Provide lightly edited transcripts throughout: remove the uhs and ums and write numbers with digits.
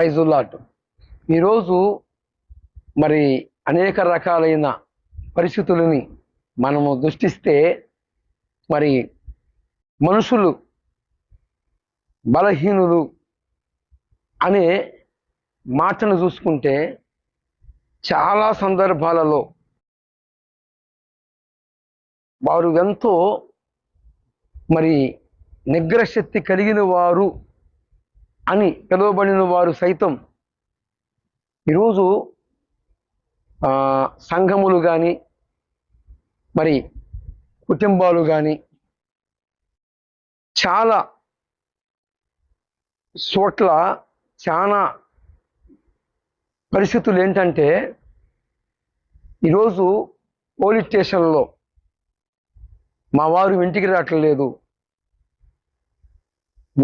ప్రైజుల్లాట్. ఈరోజు మరి అనేక రకాలైన పరిస్థితులని మనము దృష్టిస్తే మరి మనుషులు బలహీనులు అనే మాటను చూసుకుంటే చాలా సందర్భాలలో వారు ఎంతో మరి నిగ్రహశక్తి కలిగిన వారు అని పిలువబడిన వారు సైతం ఈరోజు సంఘములు కానీ మరి కుటుంబాలు కానీ చాలా చోట్ల చాలా పరిస్థితులు ఏంటంటే ఈరోజు పోలీస్ స్టేషన్లో మా వారు ఇంటికి రావట్లేదు,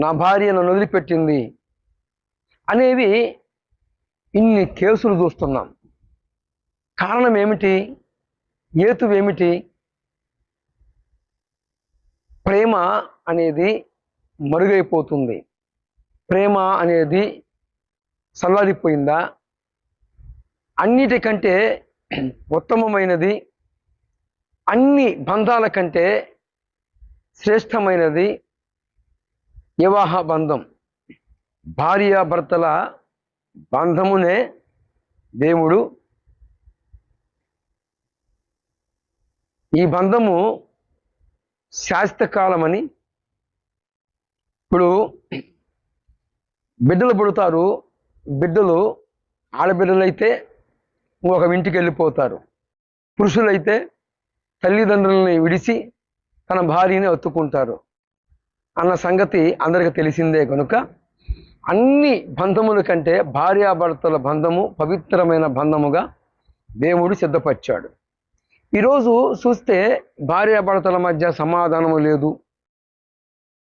నా భార్య నన్ను వదిలిపెట్టింది అనేవి ఇన్ని కేసులు చూస్తున్నాం. కారణం ఏమిటి? హేతు ఏమిటి? ప్రేమ అనేది మరుగైపోతుంది. ప్రేమ అనేది చల్లారిపోయిందా? అన్నిటికంటే ఉత్తమమైనది, అన్ని బంధాల కంటే శ్రేష్టమైనది వివాహ బంధం. భార్యాభర్తల బంధమునే దేవుడు ఈ బంధము శాశ్వతకాలమని. ఇప్పుడు బిడ్డలు పుడతారు, బిడ్డలు ఆడబిడ్డలైతే ఒక ఇంటికి వెళ్ళిపోతారు, పురుషులైతే తల్లిదండ్రులని విడిచి తన భార్యని ఎత్తుకుంటారు అన్న సంగతి అందరికీ తెలిసిందే. కనుక అన్ని బంధముల కంటే భార్యాభర్తల బంధము పవిత్రమైన బంధముగా దేవుడు సిద్ధపరిచాడు. ఈరోజు చూస్తే భార్యాభర్తల మధ్య సమాధానము లేదు.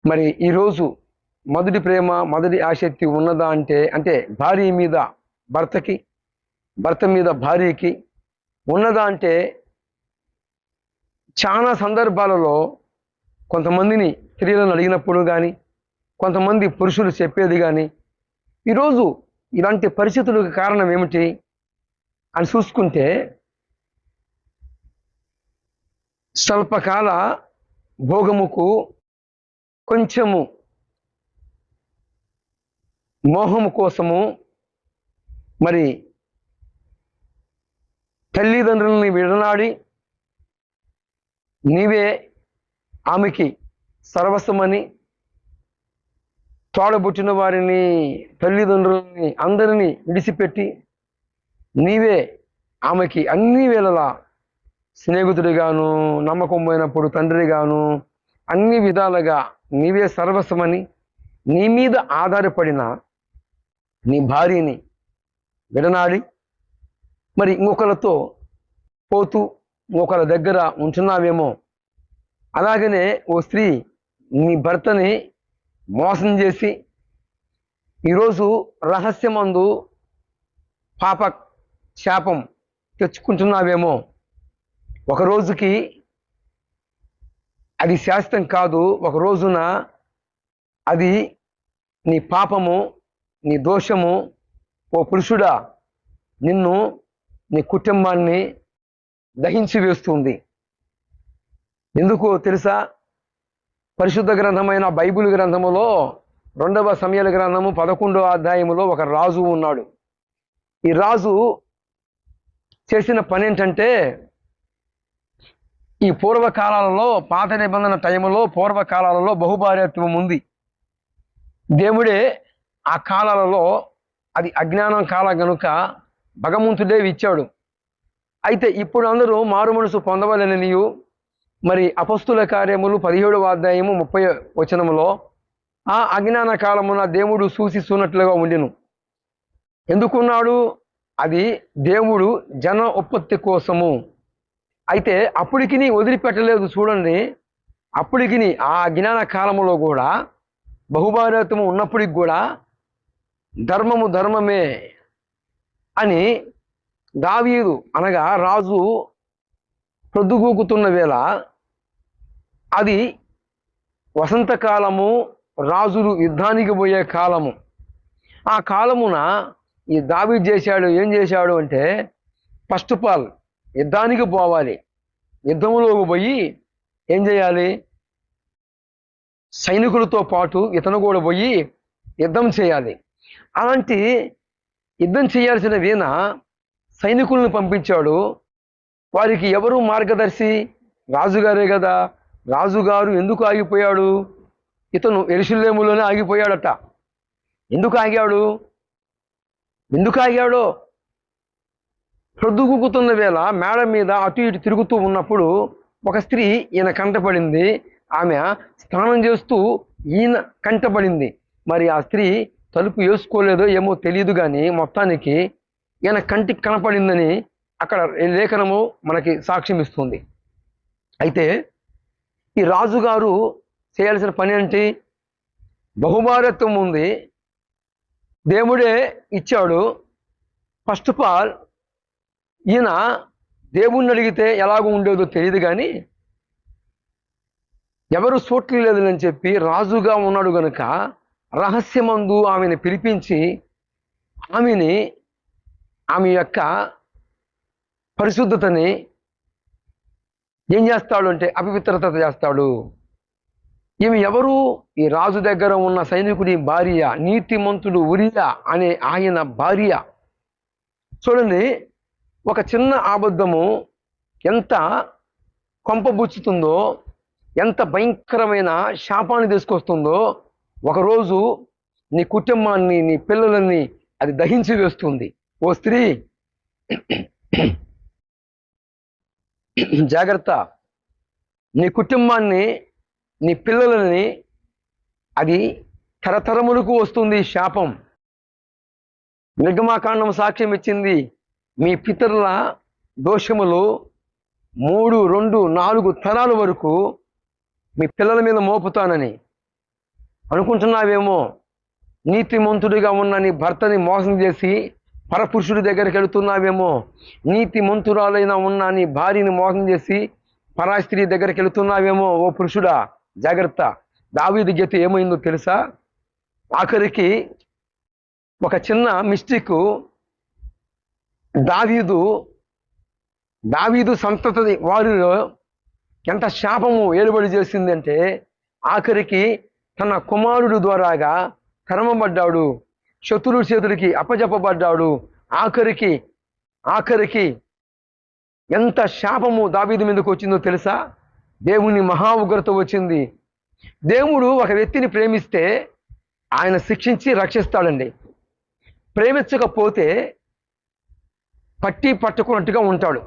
మరి ఈరోజు మొదటి ప్రేమ, మొదటి ఆసక్తి ఉన్నదా అంటే భార్య మీద భర్తకి, భర్త మీద భార్యకి ఉన్నదా అంటే చాలా సందర్భాలలో కొంతమందిని స్త్రీలను అడిగినప్పుడు కానీ, కొంతమంది పురుషులు చెప్పేది కానీ, ఈరోజు ఇలాంటి పరిస్థితులకు కారణం ఏమిటి అని చూసుకుంటే స్వల్పకాల భోగముకు కొంచెము మోహము కోసము మరి తల్లిదండ్రులని విడనాడి నీవే ఆమెకి సర్వస్వమని, తోడబుట్టిన వారిని, తల్లిదండ్రులని అందరినీ విడిచిపెట్టి నీవే ఆమెకి అన్ని వేళలా స్నేహితుడిగాను, నమ్మకం పోయినప్పుడు తండ్రిగాను, అన్ని విధాలుగా నీవే సర్వస్వమని నీ మీద ఆధారపడిన నీ భార్యని విడనాడి మరి ఇంకొకరితో పోతూ ఇంకొకరి దగ్గర ఉంటున్నావేమో. అలాగనే ఓ స్త్రీ నీ భర్తని మోసం చేసి ఈరోజు రహస్యమందు పాప శాపం తెచ్చుకుంటున్నావేమో. ఒక రోజుకి అది శాశ్వతం కాదు, ఒక రోజున అది నీ పాపము, నీ దోషము ఓ పురుషుడా నిన్ను, నీ కుటుంబాన్ని దహించి వేస్తుంది. ఎందుకు తెలుసా? పరిశుద్ధ గ్రంథమైన బైబిల్ గ్రంథములో 2వ సమూయేలు గ్రంథము 11వ అధ్యాయములో ఒక రాజు ఉన్నాడు. ఈ రాజు చేసిన పని ఏంటంటే, ఈ పూర్వకాలాలలో, పాత నిబంధన టైములో, పూర్వకాలాలలో బహుభార్యత్వం ఉంది. దేవుడే ఆ కాలాలలో, అది అజ్ఞానం కాలం గనుక భగవంతుడే ఇచ్చాడు. అయితే ఇప్పుడు అందరూ మారు మనసు పొందవలననియు మరి అపొస్తలుల కార్యములు 17వ అధ్యాయము 30వ వచనములో ఆ అజ్ఞాన కాలమున దేవుడు సూచిస్తున్నట్లుగా ఉండిను. ఎందుకున్నాడు? అది దేవుడు జన ఉత్పత్తి కోసము. అయితే అప్పటికి వదిలిపెట్టలేదు. చూడండి, అప్పటికి ఆ అజ్ఞాన కాలంలో కూడా బహుభార్యత్వము ఉన్నప్పటికి కూడా ధర్మము ధర్మమే అని దావీదు అనగా రాజు ప్రొద్దుగూకుతున్న వేళ, అది వసంతకాలము, రాజులు యుద్ధానికి పోయే కాలము. ఆ కాలమున ఈ దావీదు ఏం చేశాడు అంటే, ఫస్ట్ ఆఫ్ ఆల్ యుద్ధానికి పోవాలి. యుద్ధంలోకి పోయి ఏం చేయాలి? సైనికులతో పాటు ఇతను కూడా పోయి యుద్ధం చేయాలి. అలాంటి యుద్ధం చేయాల్సిన వీణ సైనికులను పంపించాడు. వారికి ఎవరు మార్గదర్శి? రాజుగారే కదా. రాజుగారు ఎందుకు ఆగిపోయాడు? ఇతను యెరూషలేములోనే ఆగిపోయాడట. ఎందుకు ఆగాడో ప్రొద్దుగుకుతున్న వేళ మేడ మీద అటు ఇటు తిరుగుతూ ఉన్నప్పుడు ఒక స్త్రీ ఈయన కంటపడింది. ఆమె స్నానం చేస్తూ ఈయన కంటపడింది. మరి ఆ స్త్రీ తలుపు వేసుకోలేదో ఏమో తెలియదు, కానీ మొత్తానికి ఈయన కంటికి కనపడిందని అక్కడ లేఖనము మనకి సాక్ష్యం ఇస్తుంది. అయితే ఈ రాజుగారు చేయాల్సిన పని ఏంటి? బహుభారత్వం ఉంది, దేవుడే ఇచ్చాడు. ఫస్ట్ ఆఫ్ ఆల్ ఈయన దేవుణ్ణి అడిగితే ఎలాగో ఉండేదో తెలియదు, కానీ ఎవరు చూడలేదని చెప్పి రాజుగా ఉన్నాడు గనుక రహస్యమందు ఆమెను పిలిపించి ఆమె యొక్క పరిశుద్ధతని ఏం చేస్తాడు అంటే అపవిత్రత చేస్తాడు. ఈమె ఎవరు? ఈ రాజు దగ్గర ఉన్న సైనికుడి భార్య, నీతిమంతుడు ఉరియా అనే ఆయన భార్య. చూడండి, ఒక చిన్న అబద్ధము ఎంత కొంపబుచ్చుతుందో, ఎంత భయంకరమైన శాపాన్ని తీసుకొస్తుందో. ఒకరోజు నీ కుటుంబాన్ని, నీ పిల్లలని అది దహించి వేస్తుంది. ఓ స్త్రీ జాగ్రత్త. నీ కుటుంబాన్ని, నీ పిల్లలని అది తరతరములకు వస్తుంది శాపం. నిర్గమాకాండం సాక్ష్యం ఇచ్చింది, మీ పితరుల దోషములు 3, 2, 4 తరాల వరకు మీ పిల్లల మీద మోపుతానని. అనుకుంటున్నావేమో నీతిమంతుడిగా ఉన్న నీ భర్తని మోసం చేసి పరపురుషుడి దగ్గరికి వెళుతున్నావేమో. నీతిమంతురాలైన ఉన్న నీ భార్యని మోసం చేసి పరాయి స్త్రీ దగ్గరికి వెళుతున్నావేమో. ఓ పురుషుడా జాగ్రత్త. దావీదు గతి ఏమైందో తెలుసా? ఆఖరికి ఒక చిన్న మిస్టేక్ దావీదు సంతతి వారిలో ఎంత శాపము ఏలుబడి చేసిందంటే, ఆఖరికి తన కుమారుడు ద్వారాగా కర్మబడ్డాడు, శత్రువు చేతులకి అప్పజెప్పబడ్డాడు. ఆఖరికి ఎంత శాపము దావీదు మీదకి వచ్చిందో తెలుసా? దేవుని మహా ఉగ్రత వచ్చింది. దేవుడు ఒక వ్యక్తిని ప్రేమిస్తే ఆయన శిక్షించి రక్షిస్తాడండి. ప్రేమించకపోతే పట్టుకున్నట్టుగా ఉంటాడు.